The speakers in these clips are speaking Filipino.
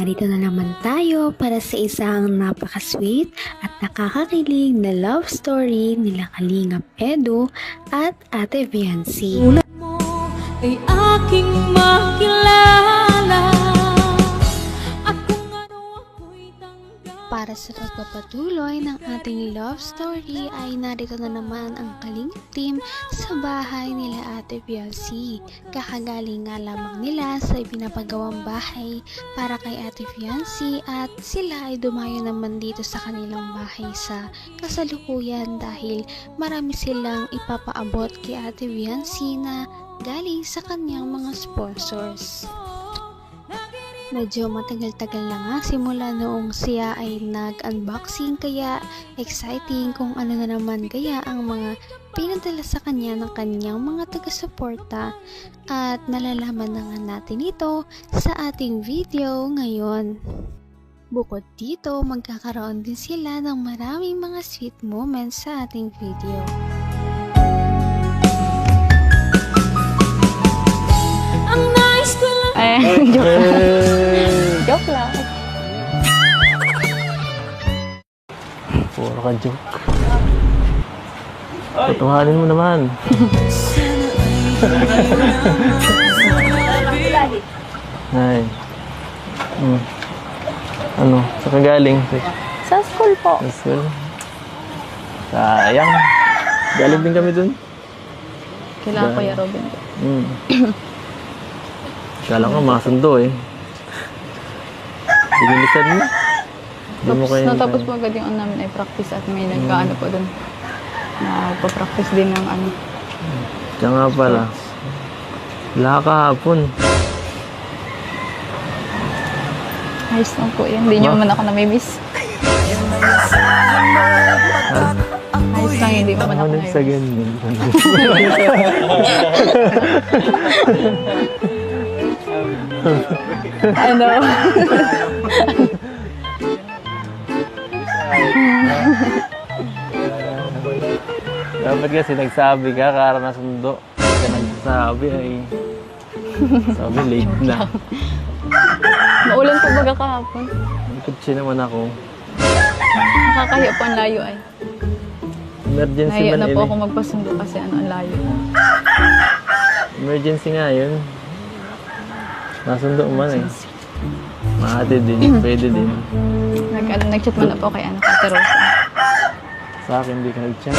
narito na naman tayo para sa isang napaka-sweet at nakakakilig na love story nila Kalingap Edu at Ate Viancy. Ulat mo ay aking makilala at kung ano ako'y tanggap. Para sa pagpapatuloy ng ating love story ay narito na naman ang Kalingap team sa bahay nila Ate Viancy. Kakagaling nga lamang nila sa ipinapagawang bahay para kay Ate Viancy at sila ay dumayo naman dito sa kanilang bahay sa kasalukuyan dahil marami silang ipapaabot kay Ate Viancy na galing sa kanyang mga sponsors. Medyo matagal-tagal na nga simula noong siya ay nag-unboxing kaya exciting kung ano na naman kaya ang mga pinadala sa kanya ng kanyang mga taga-suporta at malalaman na nga natin ito sa ating video ngayon. Bukod dito, magkakaroon din sila ng maraming mga sweet moments sa ating video. Ang nais ko lang Joke lang. Puro ka joke. Tutuhanin mo naman. Ay. Ano? Saan ka galing? Sa school po. Sa school? Sayang. Galing din kami dun. Kailangan Kuya Robin. Kala ko masundo eh. Binilisan mo. Di mo kayo Natapos po agad yung ano namin ay practice at may nagkaano po dun. Nagpa-practice din ng ano. Kaya nga pala. Wala kahapon. Ayos lang po yan. Hindi nyo man ako namimiss. Ayos lang, hindi mo man ako Ano sa namimiss. ganyan? Ano? Dapat kasi nagsabi ka, kara na sundo. Kaya nagsasabi ay... Sabi, late na. Maulan po baga kahapon. Nagkutsi naman ako. Nakakahiya po ang layo ay. Emergency Nahiya man na yun po eh. ako magpasundo kasi ano ang layo. Emergency nga yun. Nasundo man eh. Maate din, pwede din. Nag-chat mo na po kay ano, Kate Rosa. Sa akin, hindi ka nag-chat.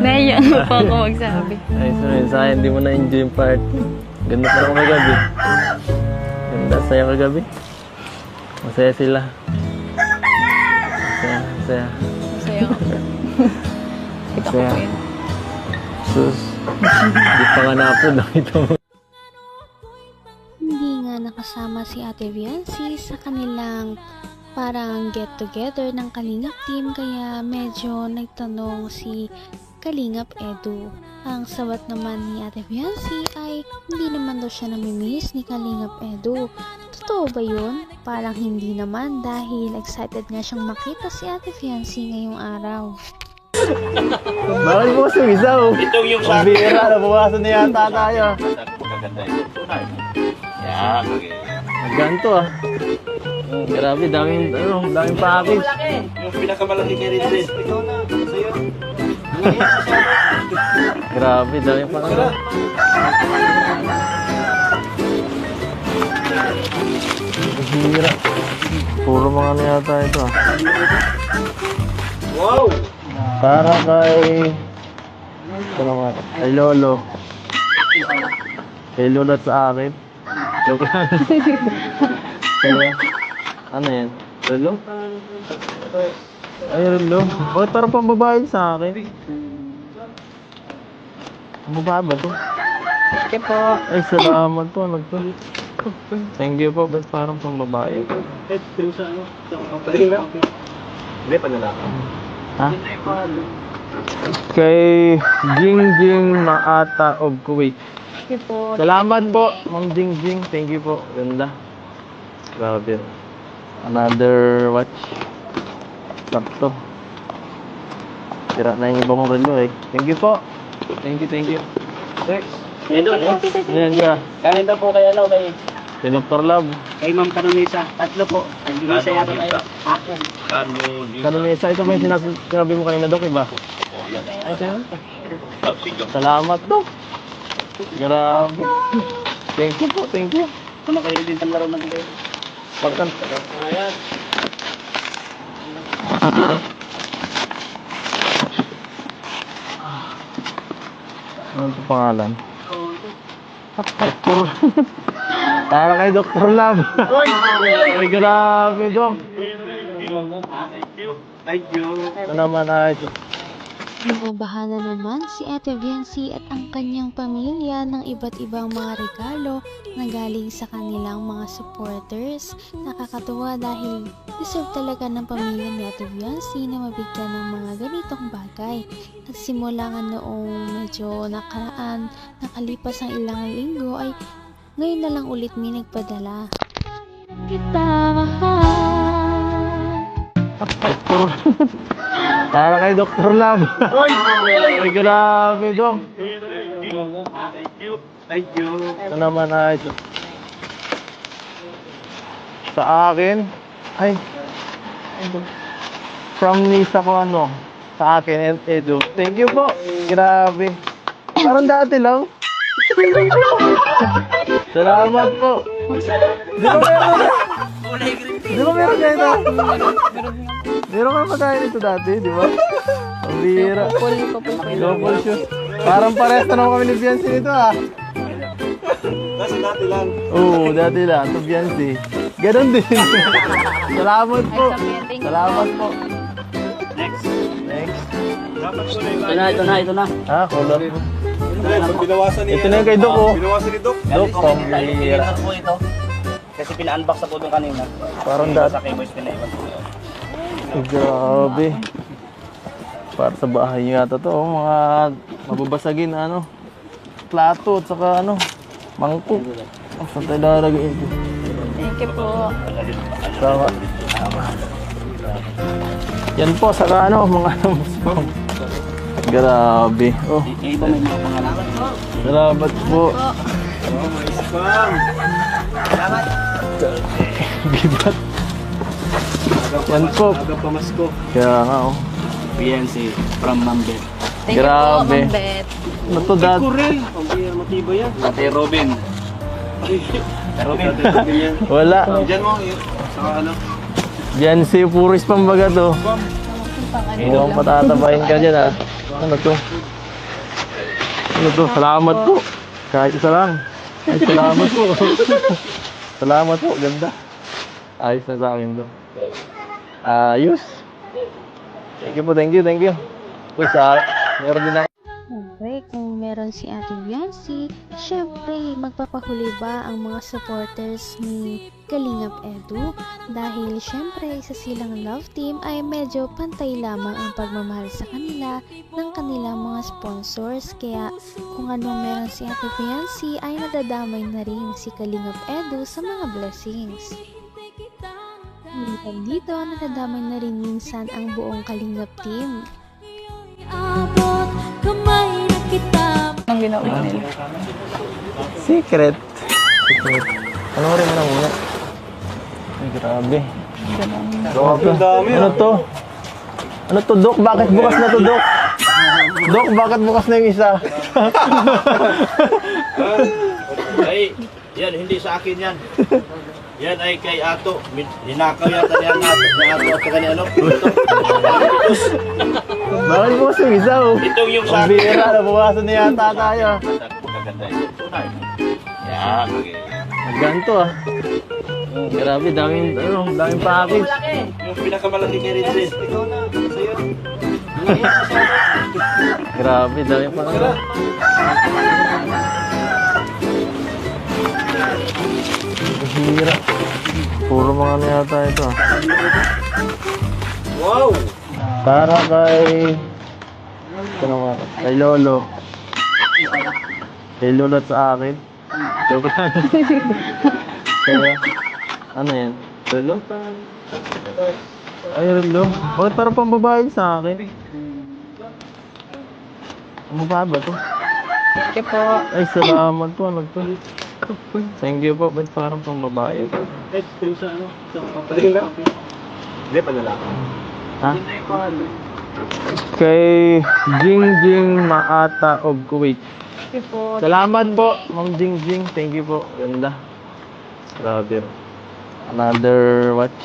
Nahiya na po ako magsabi. Ay, sorry, sa akin, hindi mo na-enjoy yung party. Ganda pa naman kagabi. Ganda, saya kagabi. Masaya sila. Masaya, masaya. Masaya ako. Kita ko Masaya. po yan. Sus, hindi pa nga na-upload, nakita mo. Hindi nga nakasama si Ate Viancy sa kanilang parang get-together ng Kalingap team kaya medyo nagtanong si Kalingap Edu. Ang sabat naman ni Ate Viancy ay hindi naman daw siya namimiss ni Kalingap Edu. Totoo ba yun? Parang hindi naman dahil excited nga siyang makita si Ate Viancy ngayong araw. Bakit mo kasi isaw? Ito yung sa akin. Bira, nabukasan na yata tayo. Maganda yung tunay. Yan, okay. Ganto ah. Grabe, daming package. Yung pinakamalaki kay Rinses. Ikaw na, sa'yo. Grabe, daming package. Hira. Puro mga ano yata ito ah. Wow! Para kay... Ano nga? Kay Lolo. Kay Lolo at sa akin. Joke lang. Kaya, ano yan? Lolo? Ay, Lolo. Bakit parang pambabae sa akin? Pambabae ba to? Okay po. Ay, salamat po. Ano to? Thank you po. Ba't parang pambabae? Hindi, panlalaki. Ha? Kay Jingjing Maata of Kuwait. Okay po. Salamat po, Ma'am Jingjing. Thank you po. Ganda. Grabe. Another watch. Sakto. Tira na yung ibang relo eh. Thank you po. Thank you, thank you. Next. Yan doon, eh. Ayan ka. Kanin daw po kay ano, kay Si Dr. Love. Ma'am Kanunisa. Tatlo po. Kanunisa yata tayo. Kanunisa, ito ba yung sinabi mo kanina, Dok, iba? Ay, sa'yo? Salamat, Dok. Grabe. Thank you po, thank you. Kumakain din ng laro ng kayo. Pagkan. Ayan. Ano ito pangalan? Dr. Para kay Dr. Love. Ay, grabe, Dok. Thank you. Ito naman ay Binabahan na naman si Ate Biancy at ang kanyang pamilya ng iba't ibang mga regalo na galing sa kanilang mga supporters. Nakakatuwa dahil deserve talaga ng pamilya ni Ate Biancy na mabigyan ng mga ganitong bagay. Nagsimula nga noong medyo nakaraan, nakalipas ang ilang linggo ay ngayon na lang ulit may nagpadala. Kita para kay Dr. Love. Ay, grabe, Dok. Thank you. Ito naman ay sa akin. Ay, from Nisa ko ano. Sa akin, Edu. Thank you po. Grabe. Parang dati lang. Salamat po. Di ba meron ganito? Meron ka pa tayo nito dati, di ba? Ang bira. Double shoes. Parang parehas na naman kami ni Biancy nito ah. Kasi dati lang. Oo, dati lang. Ito Biancy. Ganon din. Salamat po. Salamat po. Next. Next. Ito na. Ah, color po. Binawasan niya. Ito na yung kay Doc oh. Binawasan ni Doc. Doc, pang bira. po ito. Kasi pina-unbox na po doon kanina. Parang dati. Sa kay Boys pinaiwan po. Ay, grabe. Para sa bahay nyo yata to, oh, mga mababasagin na ano, plato at saka ano, mangkok. Oh, saan tayo lalagay ito? Thank you po. Saka. Yan po, saka ano, mga grabe. Oh, Ito may mga pangalan. salamat po. Bibat. Yan po. Aga pamasko. Kaya nga oh. PNC from Mambet. Thank you po, Grabe. Ma'am Bet. Ano to, Dad? Kurel. Pambiyan matibay yan. Ate Robin. Robin. Wala. Diyan mo. Saka ano. Yan si Puris pambaga to. Mukhang patatabahin ka dyan ah. Ano to? Ano to? Salamat po. Kahit isa lang. Ay, salamat po. Salamat po. Ganda. Ayos na sa akin to. Ayos. Thank you po. Thank you. Thank you. Uy, meron din ako. Siyempre, kung meron si Ate Biancy, syempre, magpapahuli ba ang mga supporters ni Kalingap Edu? Dahil syempre, sa silang love team ay medyo pantay lamang ang pagmamahal sa kanila ng kanilang mga sponsors. Kaya kung anong meron si Ate Biancy ay nadadamay na rin si Kalingap Edu sa mga blessings. Dito, nadadamay na rin minsan ang buong Kalingap team. abot kamay na kita. Anong ginawa nila? Secret. Secret. Panoorin mo na muna. Ay, grabe. Grabe. Ano to? Ano to, Dok? Bakit bukas na to, Dok? Dok, bakit bukas na yung isa? Ay, yan, hindi sa akin yan. Yan ay kay Ato. Ninakaw yata niya ni Ato at saka ni ano. Bakit bukas yung isa, oh? Ito yung sa Ang akin. bira, nabukasan na yata tayo. Magaganda ito. Tunay. Yan, okay. Ganto, ah. Grabe, daming package. Yung pinakamalaki kay Rizal. Grabe, daming package. Hira. Puro mga ano yata ito, ah. Wow! Para kay... Ano nga? Kay Lolo. Kay Lolo at sa akin. Joke lang. Kaya, ano yan? Lolo? Ay, Lolo. Bakit parang pambabae sa akin? Ang mukha ba to? Thank you po. Ay, salamat po. Ano to? Thank you po. Ba't parang pang babae? Hindi pa nila. Ha? Kay Jingjing Maata of Kuwait. Thank you po. Salamat po, Ma'am Jingjing. Thank you po. Ganda. Grabe. Another watch.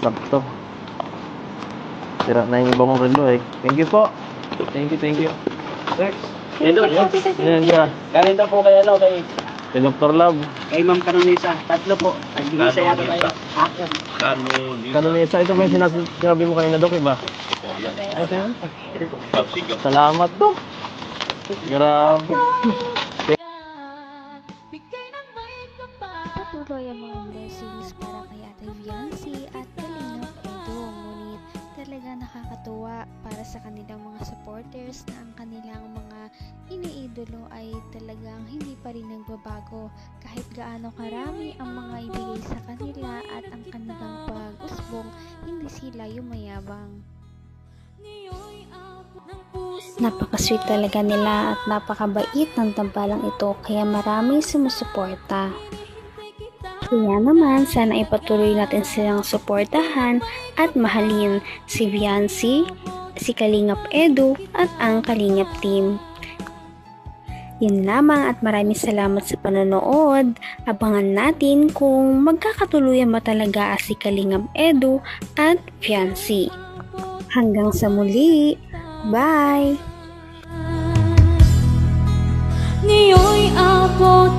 Sakto. Sira na yung iba kong relo eh. Thank you po. Thank you. Next. Yan doon. Yan ka. Galing daw po kay ano, kay Dr. Love. Kay Ma'am Canonisa. Tatlo po. Nag-isa yata tayo. Kanunisa, ito ba yung sinabi mo kanina, Dok, iba? Ito yun. Salamat, Dok. Grabe. Bigay ng may kapal. Patuloy ang mga blessings para kay Ate Viancy at Kalingap Edo. Ngunit talaga nakakatuwa para sa kanilang mga supporters na ang kanilang mga iniidolo ay talagang hindi pa rin nagbabago kahit gaano karami ang mga ibigay sa kanila at ang kanilang pag-usbong, hindi sila yumayabang. Ngayon'y abot ng puso. Napaka-sweet talaga nila at napakabait ng tambalang ito kaya maraming sumusuporta. Kaya naman, sana ipatuloy natin silang suportahan at mahalin si Viancy, si Kalingap Edu at ang Kalingap team. Yun lamang at maraming salamat sa panonood. Abangan natin kung magkakatuluyan ba talaga si Kalingap Edu at Viancy. Hanggang sa muli. Bye! Ngayon'y abot